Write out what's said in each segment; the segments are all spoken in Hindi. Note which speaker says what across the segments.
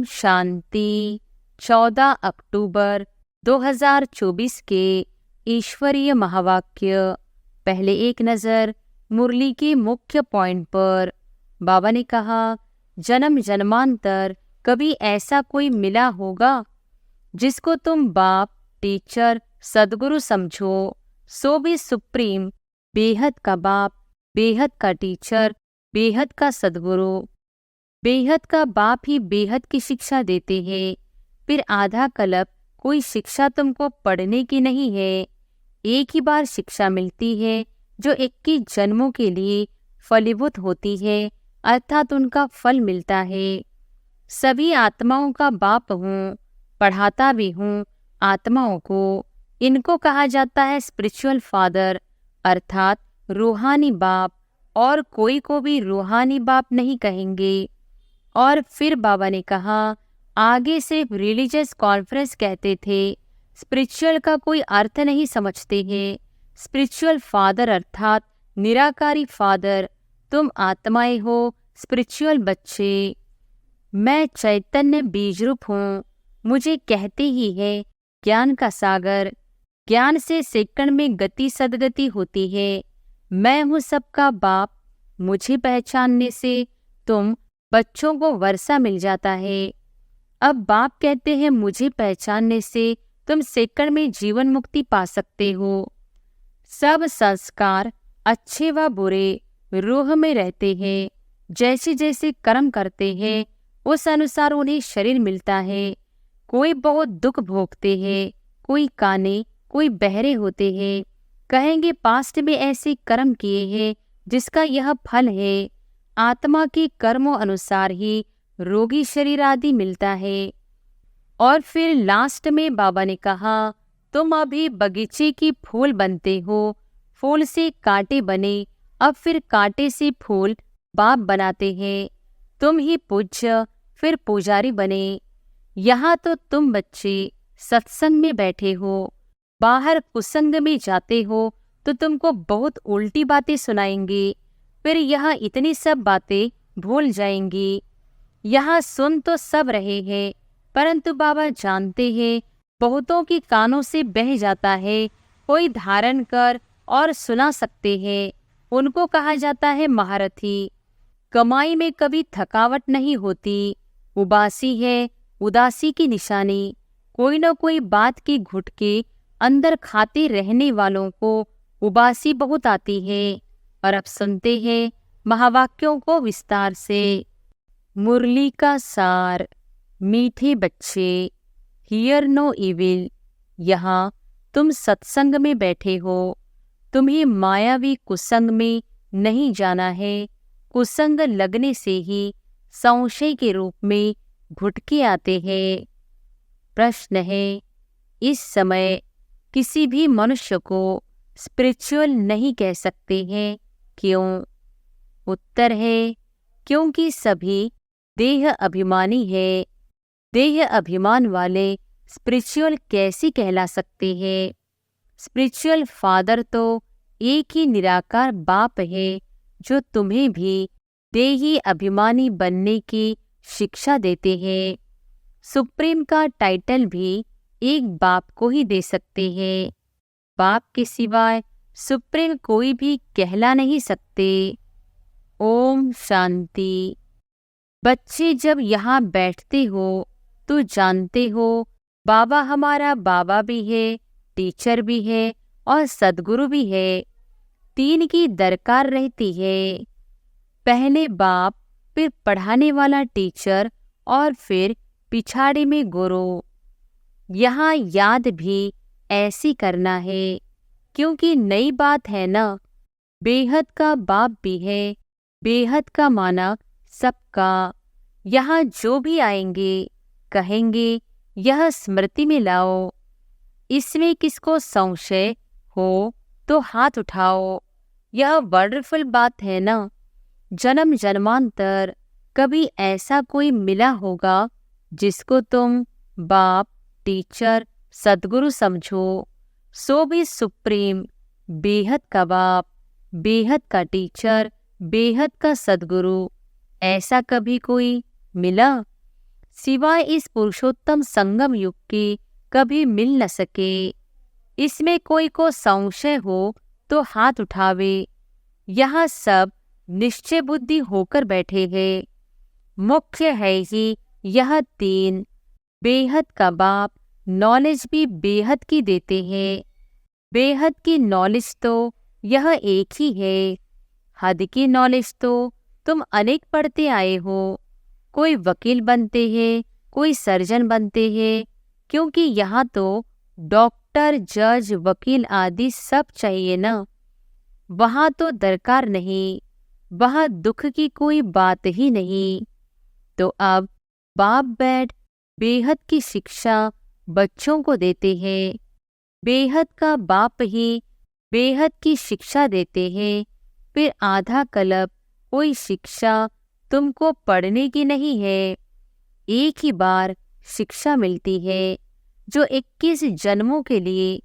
Speaker 1: शांति। 14 अक्टूबर 2024 के ईश्वरीय महावाक्य। पहले एक नज़र मुरली के मुख्य पॉइंट पर। बाबा ने कहा, जन्म जन्मांतर कभी ऐसा कोई मिला होगा जिसको तुम बाप, टीचर, सदगुरु समझो, सो भी सुप्रीम, बेहद का बाप, बेहद का टीचर, बेहद का सदगुरु। बेहद का बाप ही बेहद की शिक्षा देते हैं। फिर आधा कल्प कोई शिक्षा तुमको पढ़ने की नहीं है। एक ही बार शिक्षा मिलती है जो 21 जन्मों के लिए फलीभूत होती है, अर्थात उनका फल मिलता है। सभी आत्माओं का बाप हूँ, पढ़ाता भी हूँ आत्माओं को। इनको कहा जाता है स्पिरिचुअल फादर, अर्थात रूहानी बाप, और कोई को भी रूहानी बाप नहीं कहेंगे। और फिर बाबा ने कहा, आगे सिर्फ रिलीजियस कॉन्फ्रेंस कहते थे, स्पिरिचुअल का कोई अर्थ नहीं समझते हैं। स्पिरिचुअल फादर अर्थात निराकारी फादर, तुम आत्माएं हो, स्पिरिचुअल बच्चे। मैं चैतन्य बीज रूप हूँ, मुझे कहते ही है ज्ञान का सागर। ज्ञान से सेकंड में गति सदगति होती है। मैं हूँ सबका बाप। मुझे पहचानने से तुम बच्चों को वर्षा मिल जाता है। अब बाप कहते हैं, मुझे पहचानने से तुम सेकंड में जीवन मुक्ति पा सकते हो। सब संस्कार अच्छे व बुरे रूह में रहते हैं। जैसे जैसे कर्म करते हैं उस अनुसार उन्हें शरीर मिलता है। कोई बहुत दुख भोगते हैं, कोई काने, कोई बहरे होते हैं। कहेंगे पास्ट में ऐसे कर्म किए हैं जिसका यह फल है। आत्मा के कर्मों अनुसार ही रोगी शरीर आदि मिलता है। और फिर लास्ट में बाबा ने कहा, तुम अभी बगीचे की फूल बनते हो, फूल से कांटे बने, अब फिर कांटे से फूल बाप बनाते हैं। तुम ही पूज्य, फिर पुजारी बने। यहाँ तो तुम बच्चे सत्संग में बैठे हो, बाहर कुसंग में जाते हो तो तुमको बहुत उल्टी बातें सुनाएंगे। फिर यहाँ इतनी सब बातें भूल जाएंगी। यहाँ सुन तो सब रहे हैं, परंतु बाबा जानते हैं बहुतों के कानों से बह जाता है। कोई धारण कर और सुना सकते हैं, उनको कहा जाता है महारथी। कमाई में कभी थकावट नहीं होती। उबासी है उदासी की निशानी। कोई न कोई बात की घुट के अंदर खाते रहने वालों को उबासी बहुत आती है। और अब सुनते हैं महावाक्यों को विस्तार से। मुरली का सार। मीठे बच्चे, हियर नो इविल। यहाँ तुम सत्संग में बैठे हो, तुम्हें मायावी कुसंग में नहीं जाना है। कुसंग लगने से ही संशय के रूप में घुटके आते हैं। प्रश्न है, इस समय किसी भी मनुष्य को स्पिरिचुअल नहीं कह सकते हैं, क्यों? उत्तर है, क्योंकि सभी देह अभिमानी है। देह अभिमान वाले स्पिरिचुअल कैसे कहला सकते हैं? स्पिरिचुअल फादर तो एक ही निराकार बाप है जो तुम्हें भी देही अभिमानी बनने की शिक्षा देते हैं। सुप्रीम का टाइटल भी एक बाप को ही दे सकते हैं। बाप के सिवाय सुप्रीम कोई भी कहला नहीं सकते। ओम शांति। बच्चे जब यहाँ बैठते हो तो जानते हो बाबा हमारा बाबा भी है, टीचर भी है और सदगुरु भी है। तीन की दरकार रहती है। पहले बाप, फिर पढ़ाने वाला टीचर और फिर पिछाड़ी में गुरु। यहाँ याद भी ऐसी करना है, क्योंकि नई बात है ना। बेहद का बाप भी है, बेहद का माना सबका। यहाँ जो भी आएंगे कहेंगे यह स्मृति में लाओ। इसमें किसको संशय हो तो हाथ उठाओ। यह वंडरफुल बात है ना। जन्म जन्मांतर कभी ऐसा कोई मिला होगा जिसको तुम बाप, टीचर, सदगुरु समझो, सो भी सुप्रीम, बेहद का बाप, बेहद का टीचर, बेहद का सदगुरु। ऐसा कभी कोई मिला? सिवाय इस पुरुषोत्तम संगम युग के कभी मिल न सके। इसमें कोई को संशय हो तो हाथ उठावे। यहाँ सब निश्चय बुद्धि होकर बैठे हैं। मुख्य है ही यह तीन। बेहद का बाप नॉलेज भी बेहद की देते हैं। बेहद की नॉलेज तो यह एक ही है। हद की नॉलेज तो तुम अनेक पढ़ते आए हो। कोई वकील बनते हैं, कोई सर्जन बनते हैं, क्योंकि यहाँ तो डॉक्टर, जज, वकील आदि सब चाहिए ना। वहाँ तो दरकार नहीं, वहाँ दुख की कोई बात ही नहीं। तो अब बाप बैठ बेहद की शिक्षा बच्चों को देते हैं। बेहद का बाप ही बेहद की शिक्षा देते हैं। फिर आधा कल्प कोई शिक्षा तुमको पढ़ने की नहीं है। एक ही बार शिक्षा मिलती है जो 21 जन्मों के लिए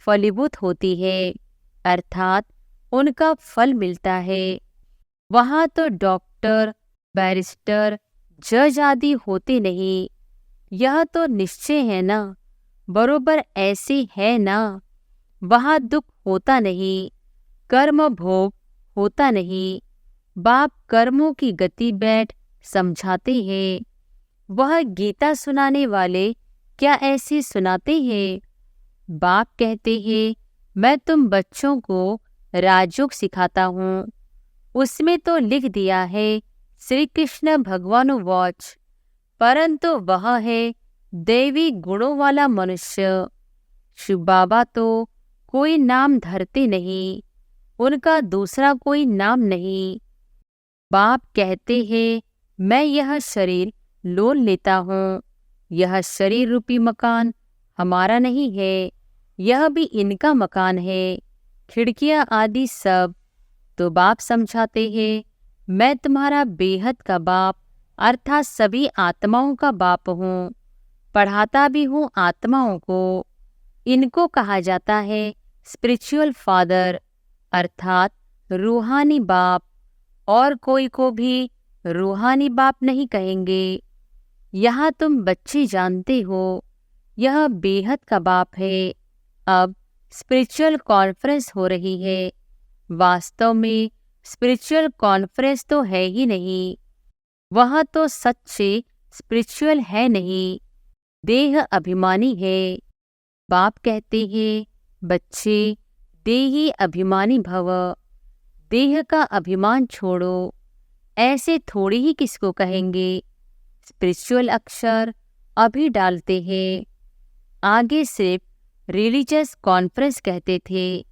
Speaker 1: फलीभूत होती है, अर्थात उनका फल मिलता है। वहाँ तो डॉक्टर, बैरिस्टर, जज आदि होते नहीं। यह तो निश्चय है ना, बरोबर ऐसे है ना। वहाँ दुख होता नहीं, कर्म भोग होता नहीं। बाप कर्मों की गति बैठ समझाते हैं। वह गीता सुनाने वाले क्या ऐसे सुनाते हैं? बाप कहते हैं, मैं तुम बच्चों को राजयोग सिखाता हूँ। उसमें तो लिख दिया है श्री कृष्ण भगवानुवाच, परंतु वह है दैवी गुणों वाला मनुष्य। शिव बाबा तो कोई नाम धरते नहीं, उनका दूसरा कोई नाम नहीं। बाप कहते हैं, मैं यह शरीर लोन लेता हूँ। यह शरीर रूपी मकान हमारा नहीं है, यह भी इनका मकान है, खिड़कियाँ आदि सब। तो बाप समझाते हैं, मैं तुम्हारा बेहद का बाप अर्थात सभी आत्माओं का बाप हूँ। पढ़ाता भी हूँ आत्माओं को। इनको कहा जाता है स्पिरिचुअल फादर अर्थात रूहानी बाप। और कोई को भी रूहानी बाप नहीं कहेंगे। यहाँ तुम बच्चे जानते हो, यह बेहद का बाप है। अब स्पिरिचुअल कॉन्फ्रेंस हो रही है। वास्तव में स्पिरिचुअल कॉन्फ्रेंस तो है ही नहीं। वह तो सच्चे स्पिरिचुअल है नहीं, देह अभिमानी है। बाप कहते हैं, बच्चे देही अभिमानी भव। देह का अभिमान छोड़ो। ऐसे थोड़ी ही किसको कहेंगे। स्पिरिचुअल अक्षर अभी डालते हैं। आगे सिर्फ रिलीजियस कॉन्फ्रेंस कहते थे।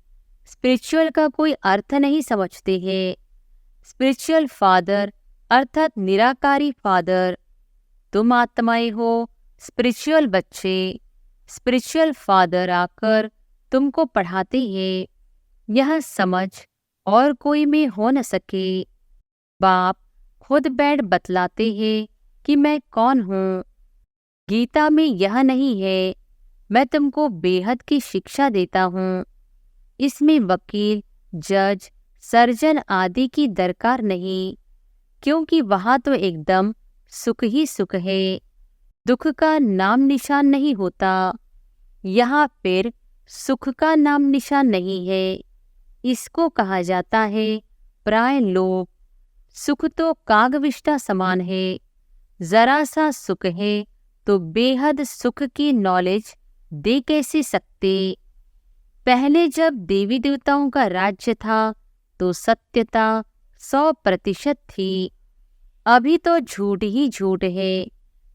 Speaker 1: स्पिरिचुअल का कोई अर्थ नहीं समझते हैं। स्पिरिचुअल फादर अर्थात निराकारी फादर। तुम आत्माएं हो, स्पिरिचुअल बच्चे। स्पिरिचुअल फादर आकर तुमको पढ़ाते हैं। यह समझ और कोई में हो न सके। बाप खुद बैठ बतलाते हैं कि मैं कौन हूँ। गीता में यह नहीं है, मैं तुमको बेहद की शिक्षा देता हूँ। इसमें वकील, जज, सर्जन आदि की दरकार नहीं, क्योंकि वहाँ तो एकदम सुख ही सुख है। दुख का नाम निशान नहीं होता। यहाँ फिर सुख का नाम निशान नहीं है। इसको कहा जाता है प्राय लोभ। सुख तो कागविष्टा समान है। जरा सा सुख है तो बेहद सुख की नॉलेज दे कैसे सकते। पहले जब देवी देवताओं का राज्य था तो सत्यता 100% थी। अभी तो झूठ ही झूठ है।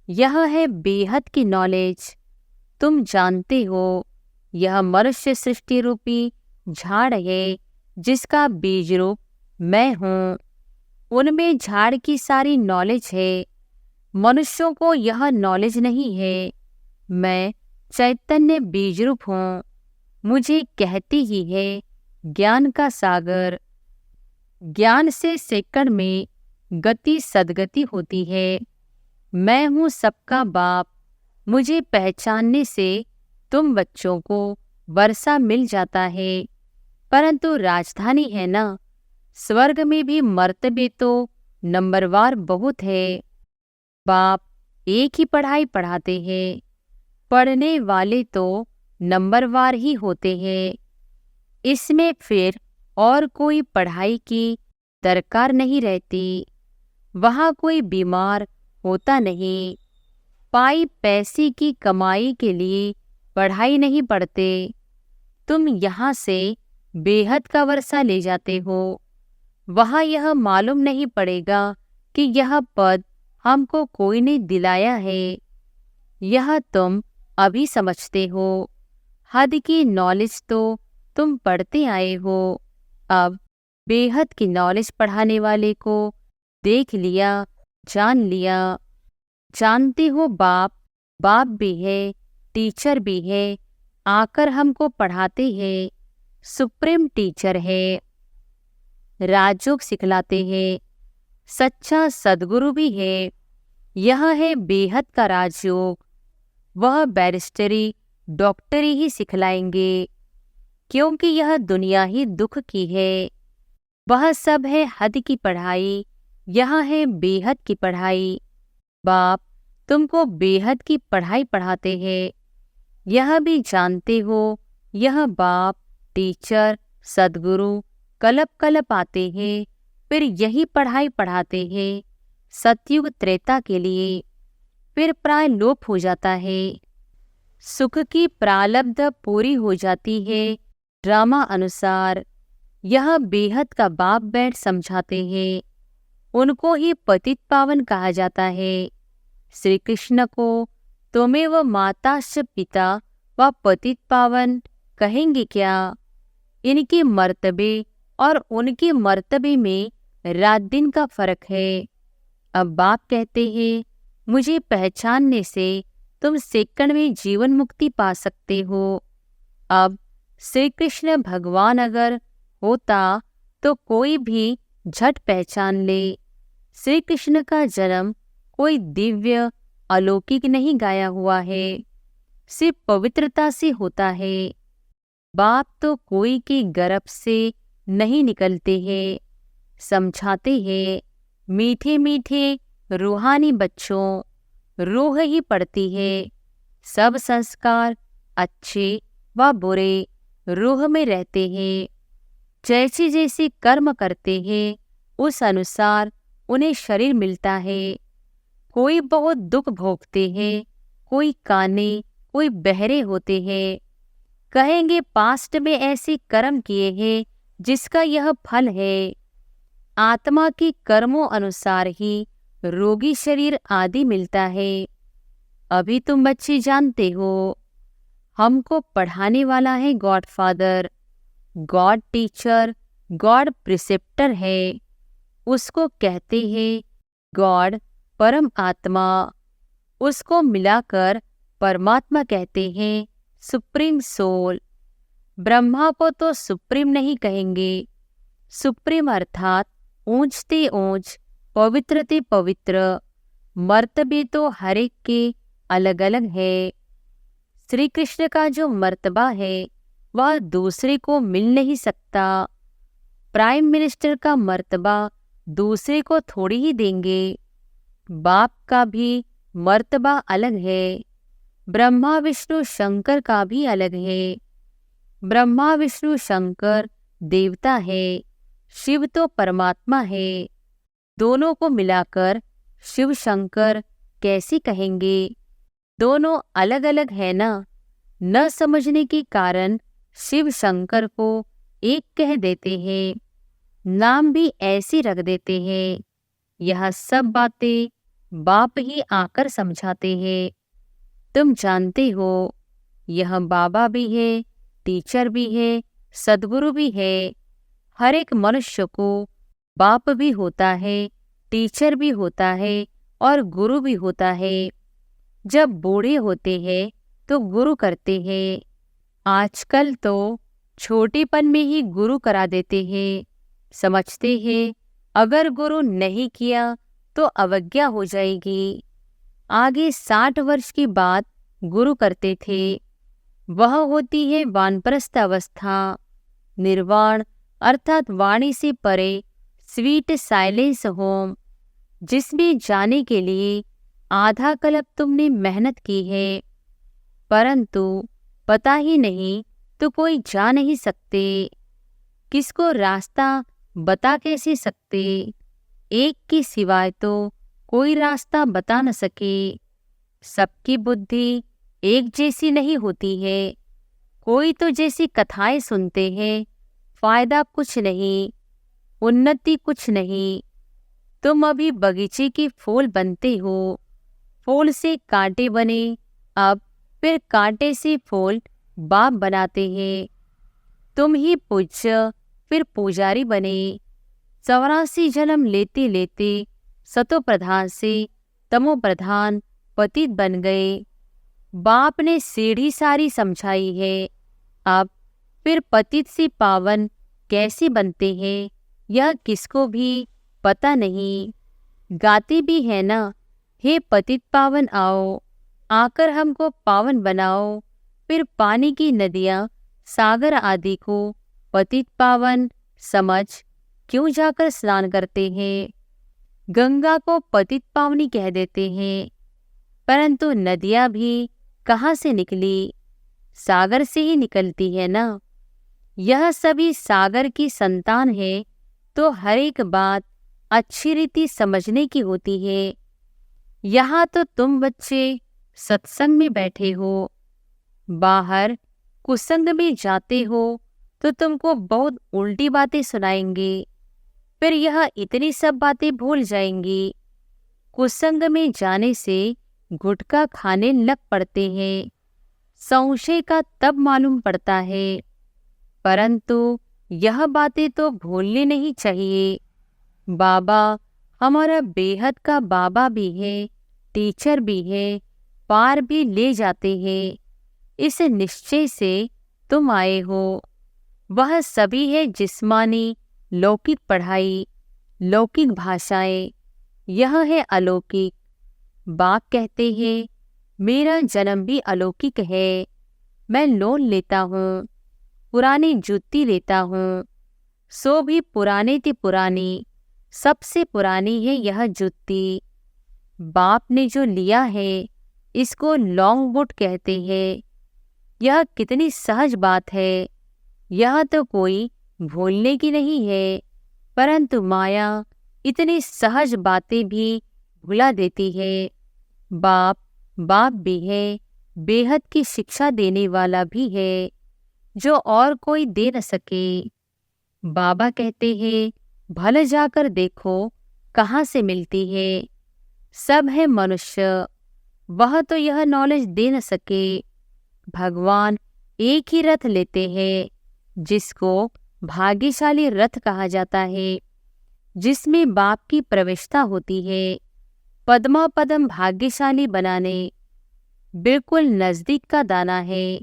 Speaker 1: यह है बेहद की नॉलेज। तुम जानते हो, यह मनुष्य सृष्टि रूपी झाड़ है जिसका बीज रूप मैं हूँ। उनमें झाड़ की सारी नॉलेज है। मनुष्यों को यह नॉलेज नहीं है। मैं चैतन्य बीज रूप हूँ। मुझे कहती ही है ज्ञान का सागर। ज्ञान से सेकंड में गति सदगति होती है। मैं हूँ सबका बाप। मुझे पहचानने से तुम बच्चों को वर्षा मिल जाता है। परंतु राजधानी है ना, स्वर्ग में भी मर्तबे तो नंबरवार बहुत है। बाप एक ही पढ़ाई पढ़ाते हैं। पढ़ने वाले तो नंबरवार ही होते हैं। इसमें फिर और कोई पढ़ाई की दरकार नहीं रहती। वहाँ कोई बीमार होता नहीं। पाई पैसे की कमाई के लिए पढ़ाई नहीं पढ़ते। तुम यहाँ से बेहद का वर्षा ले जाते हो। वहाँ यह मालूम नहीं पड़ेगा कि यह पद हमको कोई ने दिलाया है। यह तुम अभी समझते हो। हद की नॉलेज तो तुम पढ़ते आए हो। अब बेहद की नॉलेज पढ़ाने वाले को देख लिया, जान लिया। जानते हो बाप भी है, टीचर भी है। आकर हमको पढ़ाते हैं। सुप्रीम टीचर है। राजयोग सिखलाते हैं। सच्चा सद्गुरु भी है। यह है बेहद का राजयोग। वह बैरिस्टरी, डॉक्टरी ही सिखलाएंगे, क्योंकि यह दुनिया ही दुख की है। वह सब है हद की पढ़ाई, यह है बेहद की पढ़ाई। बाप तुमको बेहद की पढ़ाई पढ़ाते हैं। यह भी जानते हो यह बाप, टीचर, सद्गुरु कलप कलप आते हैं, फिर यही पढ़ाई पढ़ाते हैं सतयुग त्रेता के लिए, फिर प्राय लोप हो जाता है। सुख की प्रालब्ध पूरी हो जाती है ड्रामा अनुसार। यह बेहद का बाप बैठ समझाते हैं। उनको ही पतित पावन कहा जाता है। श्री कृष्ण को त्वमेव माताश्च पिता व पतित पावन कहेंगे क्या? इनके मर्तबे और उनके मर्तबे में रात दिन का फर्क है। अब बाप कहते हैं मुझे पहचानने से तुम सेकंड में जीवन मुक्ति पा सकते हो। अब श्री कृष्ण भगवान अगर होता तो कोई भी झट पहचान ले। श्री कृष्ण का जन्म कोई दिव्य अलौकिक नहीं गाया हुआ है, सिर्फ पवित्रता से होता है। बाप तो कोई के गर्भ से नहीं निकलते हैं। समझाते हैं मीठे मीठे रूहानी बच्चों, रूह ही पड़ती है। सब संस्कार अच्छे व बुरे रूह में रहते हैं। जैसे जैसे कर्म करते हैं उस अनुसार उन्हें शरीर मिलता है। कोई बहुत दुख भोगते हैं, कोई काने, कोई बहरे होते हैं। कहेंगे पास्ट में ऐसे कर्म किए हैं जिसका यह फल है। आत्मा के कर्मों अनुसार ही रोगी शरीर आदि मिलता है। अभी तुम बच्चे जानते हो हमको पढ़ाने वाला है God father, God teacher, God preceptor है। उसको कहते हैं गॉड परम आत्मा। उसको मिलाकर परमात्मा कहते हैं सुप्रीम सोल। ब्रह्मा को तो सुप्रीम नहीं कहेंगे। सुप्रीम अर्थात ऊंचते ऊंच, पवित्रते पवित्र। मर्तबे तो हर एक के अलग अलग है। श्री कृष्ण का जो मर्तबा है वह दूसरे को मिल नहीं सकता। प्राइम मिनिस्टर का मर्तबा दूसरे को थोड़ी ही देंगे। बाप का भी मर्तबा अलग है। ब्रह्मा विष्णु शंकर का भी अलग है। ब्रह्मा विष्णु शंकर देवता है, शिव तो परमात्मा है। दोनों को मिलाकर शिव शंकर कैसे कहेंगे? दोनों अलग अलग है ना। न समझने के कारण शिव शंकर को एक कह देते हैं, नाम भी ऐसे रख देते हैं। यह सब बातें बाप ही आकर समझाते हैं। तुम जानते हो यह बाबा भी है, टीचर भी है, सद्गुरु भी है। हर एक मनुष्य को बाप भी होता है, टीचर भी होता है और गुरु भी होता है। जब बूढ़े होते हैं तो गुरु करते हैं। आजकल तो छोटेपन में ही गुरु करा देते हैं। समझते हैं अगर गुरु नहीं किया तो अवज्ञा हो जाएगी। आगे 60 वर्ष की बात गुरु करते थे। वह होती है वानप्रस्थ अवस्था। निर्वाण अर्थात वाणी से परे, स्वीट साइलेंस होम, जिसमें जाने के लिए आधा कल्प तुमने मेहनत की है, परंतु पता ही नहीं तो कोई जा नहीं सकते। किसको रास्ता बता कैसे सकते? एक के सिवाय तो कोई रास्ता बता न सके। सबकी बुद्धि एक जैसी नहीं होती है। कोई तो जैसी कथाएं सुनते हैं, फायदा कुछ नहीं, उन्नति कुछ नहीं। तुम अभी बगीचे के फूल बनते हो, फूल से कांटे बने, अब फिर कांटे से फूल बाप बनाते हैं। तुम ही पूज्य फिर पुजारी बने। 84 जन्म लेते लेते सतो प्रधान से तमो प्रधान पतित बन गए। बाप ने सीढ़ी सारी समझाई है, अब फिर पतित से पावन कैसे बनते हैं यह किसको भी पता नहीं। गाते भी है ना, हे पतित पावन आओ, आकर हमको पावन बनाओ। फिर पानी की नदियाँ सागर आदि को पतित पावन समझ क्यों जाकर स्नान करते हैं। गंगा को पतित पावनी कह देते हैं, परंतु नदियाँ भी कहाँ से निकली? सागर से ही निकलती है ना। यह सभी सागर की संतान है, तो हर एक बात अच्छी रीति समझने की होती है। यहाँ तो तुम बच्चे सत्संग में बैठे हो, बाहर कुसंग में जाते हो तो तुमको बहुत उल्टी बातें सुनाएंगे, फिर यह इतनी सब बातें भूल जाएंगी। कुसंग में जाने से गुटखा खाने लग पड़ते हैं, संशय का तब मालूम पड़ता है, परंतु यह बातें तो भूलनी नहीं चाहिए। बाबा हमारा बेहद का बाबा भी है, टीचर भी है, पार भी ले जाते हैं। इस निश्चय से तुम आए हो। वह सभी है जिस्मानी लौकिक पढ़ाई, लौकिक भाषाएं, यह है अलौकिक। बाप कहते हैं मेरा जन्म भी अलौकिक है। मैं लोन लेता हूँ, पुरानी जूती लेता हूँ, सो भी पुराने ते पुरानी, सबसे पुरानी है यह जूती। बाप ने जो लिया है इसको लॉन्ग बूट कहते हैं। यह कितनी सहज बात है, यह तो कोई भूलने की नहीं है, परंतु माया इतनी सहज बातें भी भुला देती है। बाप बाप भी है, बेहद की शिक्षा देने वाला भी है, जो और कोई दे न सके। बाबा कहते हैं भले जाकर देखो कहाँ से मिलती है। सब है मनुष्य, वह तो यह नॉलेज दे न सके। भगवान एक ही रथ लेते हैं, जिसको भाग्यशाली रथ कहा जाता है, जिसमें बाप की प्रविष्टा होती है। पद्मा पदम भाग्यशाली बनाने बिल्कुल नजदीक का दाना है।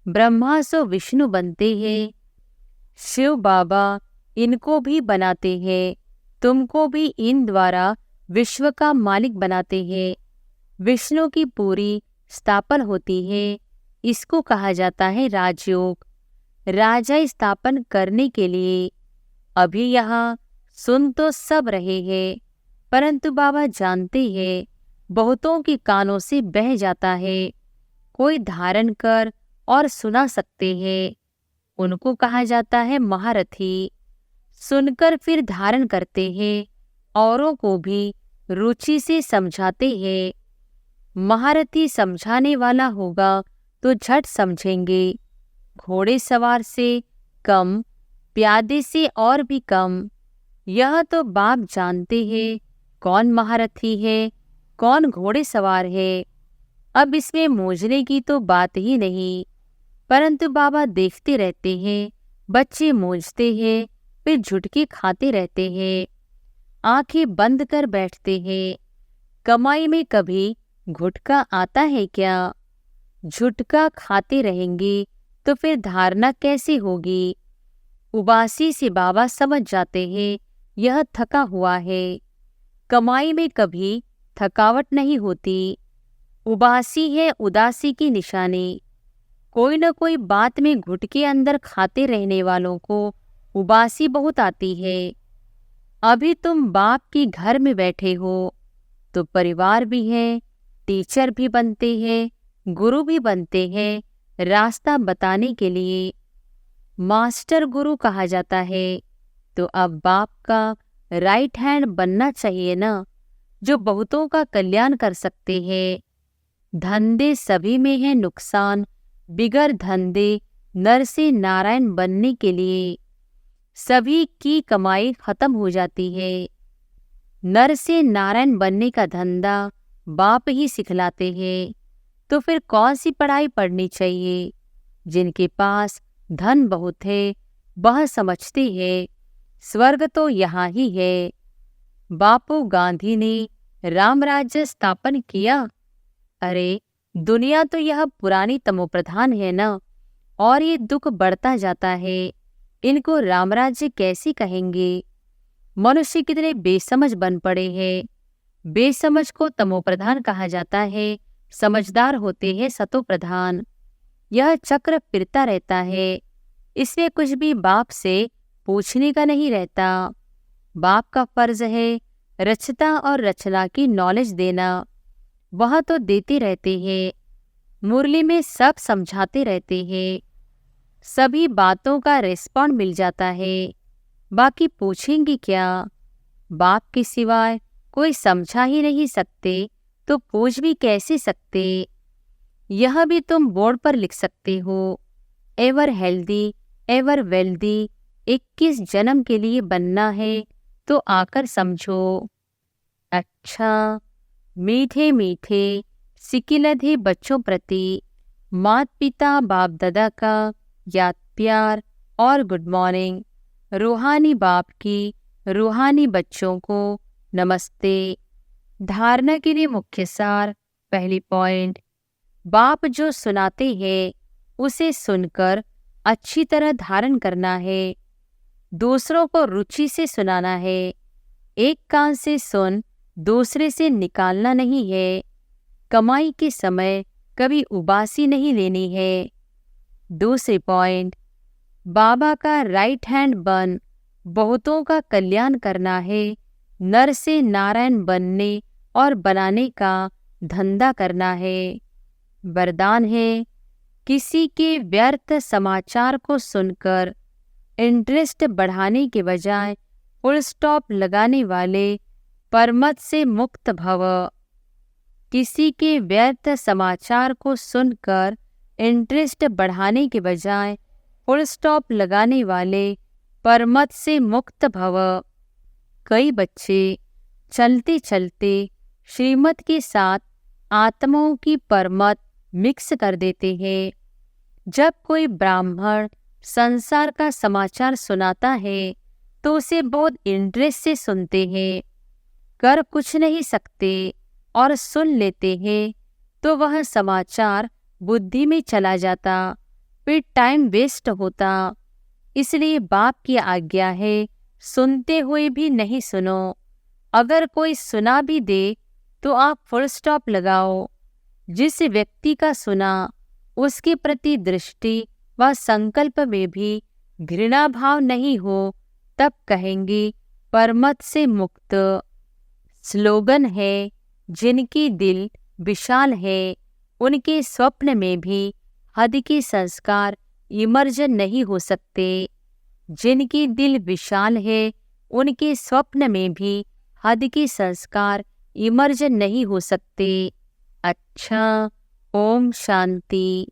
Speaker 1: ब्रह्मा सो विष्णु बनते हैं, शिव बाबा इनको भी बनाते हैं, तुमको भी इन द्वारा विश्व का मालिक बनाते हैं। विष्णु की पूरी स्थापन होती है, इसको कहा जाता है राजयोग। राजा स्थापन करने के लिए अभी यहाँ सुन तो सब रहे हैं, परंतु बाबा जानते हैं बहुतों के कानों से बह जाता है। कोई धारण कर और सुना सकते हैं, उनको कहा जाता है महारथी। सुनकर फिर धारण करते हैं, औरों को भी रुचि से समझाते हैं। महारथी समझाने वाला होगा तो झट समझेंगे। घोड़े सवार से कम, प्यादे से और भी कम। यह तो बाप जानते हैं कौन महारथी है, कौन घोड़े सवार है। अब इसमें मूझने की तो बात ही नहीं, परंतु बाबा देखते रहते हैं, बच्चे मूझते हैं, फिर झुटके खाते रहते हैं, आंखें बंद कर बैठते हैं। कमाई में कभी घुटका आता है क्या? झुटका खाते रहेंगे तो फिर धारणा कैसे होगी? उबासी से बाबा समझ जाते हैं यह थका हुआ है। कमाई में कभी थकावट नहीं होती, उबासी है उदासी की निशानी। कोई न कोई बात में घुटके अंदर खाते रहने वालों को उबासी बहुत आती है। अभी तुम बाप के घर में बैठे हो, तो परिवार भी है, टीचर भी बनते हैं, गुरु भी बनते हैं रास्ता बताने के लिए। मास्टर गुरु कहा जाता है। तो अब बाप का राइट हैंड बनना चाहिए ना, जो बहुतों का कल्याण कर सकते हैं। धंधे सभी में है नुकसान, बिगर धंधे नर से नारायण बनने के लिए सभी की कमाई खत्म हो जाती है। नर से नारायण बनने का धंधा बाप ही सिखलाते हैं। तो फिर कौन सी पढ़ाई पढ़नी चाहिए? जिनके पास धन बहुत है वह समझते हैं स्वर्ग तो यहाँ ही है। बापू गांधी ने राम राज्य स्थापन किया। अरे दुनिया तो यह पुरानी तमोप्रधान है ना, और ये दुख बढ़ता जाता है। इनको रामराज्य कैसी कहेंगे? मनुष्य कितने बेसमझ बन पड़े हैं। बेसमझ को तमोप्रधान कहा जाता है, समझदार होते हैं सतोप्रधान। यह चक्र फिरता रहता है, इसलिए कुछ भी बाप से पूछने का नहीं रहता। बाप का फर्ज है रचता और रचना की नॉलेज देना। वह तो देते रहते हैं, मुरली में सब समझाते रहते हैं, सभी बातों का रिस्पॉन्ड मिल जाता है। बाकी पूछेंगे क्या? बाप के सिवाय कोई समझा ही नहीं सकते तो पूछ भी कैसे सकते? यह भी तुम बोर्ड पर लिख सकते हो, एवर हेल्दी एवर वेल्दी 21 जन्म के लिए बनना है तो आकर समझो। अच्छा, मीठे मीठे सिकिलधे बच्चों प्रति माता पिता बाप दादा का याद प्यार और गुड मॉर्निंग। रूहानी बाप की रूहानी बच्चों को नमस्ते। धारणा के लिए मुख्य सार। पहली पॉइंट, बाप जो सुनाते हैं उसे सुनकर अच्छी तरह धारण करना है। दूसरों को रुचि से सुनाना है। एक कान से सुन दूसरे से निकालना नहीं है। कमाई के समय कभी उबासी नहीं लेनी है। दूसरी पॉइंट, बाबा का राइट हैंड बन बहुतों का कल्याण करना है। नर से नारायण बनने और बनाने का धंधा करना है। वरदान है, किसी के व्यर्थ समाचार को सुनकर इंटरेस्ट बढ़ाने के बजाय फुल स्टॉप लगाने वाले परमत से मुक्त भव। किसी के व्यर्थ समाचार को सुनकर इंटरेस्ट बढ़ाने के बजाय फुल स्टॉप लगाने वाले परमत से मुक्त भव। कई बच्चे चलते चलते श्रीमत के साथ आत्माओं की परमत मिक्स कर देते हैं। जब कोई ब्राह्मण संसार का समाचार सुनाता है तो उसे बहुत इंटरेस्ट से सुनते हैं। कर कुछ नहीं सकते और सुन लेते हैं तो वह समाचार बुद्धि में चला जाता, फिर टाइम वेस्ट होता। इसलिए बाप की आज्ञा है, सुनते हुए भी नहीं सुनो। अगर कोई सुना भी दे तो आप फुल स्टॉप लगाओ। जिस व्यक्ति का सुना उसके प्रति दृष्टि व संकल्प में भी घृणा भाव नहीं हो, तब कहेंगे परमत से मुक्त। स्लोगन है, जिनकी दिल विशाल है उनके स्वप्न में भी हद के संस्कार इमर्ज नहीं हो सकते। जिनकी दिल विशाल है उनके स्वप्न में भी हद के संस्कार इमर्ज नहीं हो सकते। अच्छा, ओम शांति।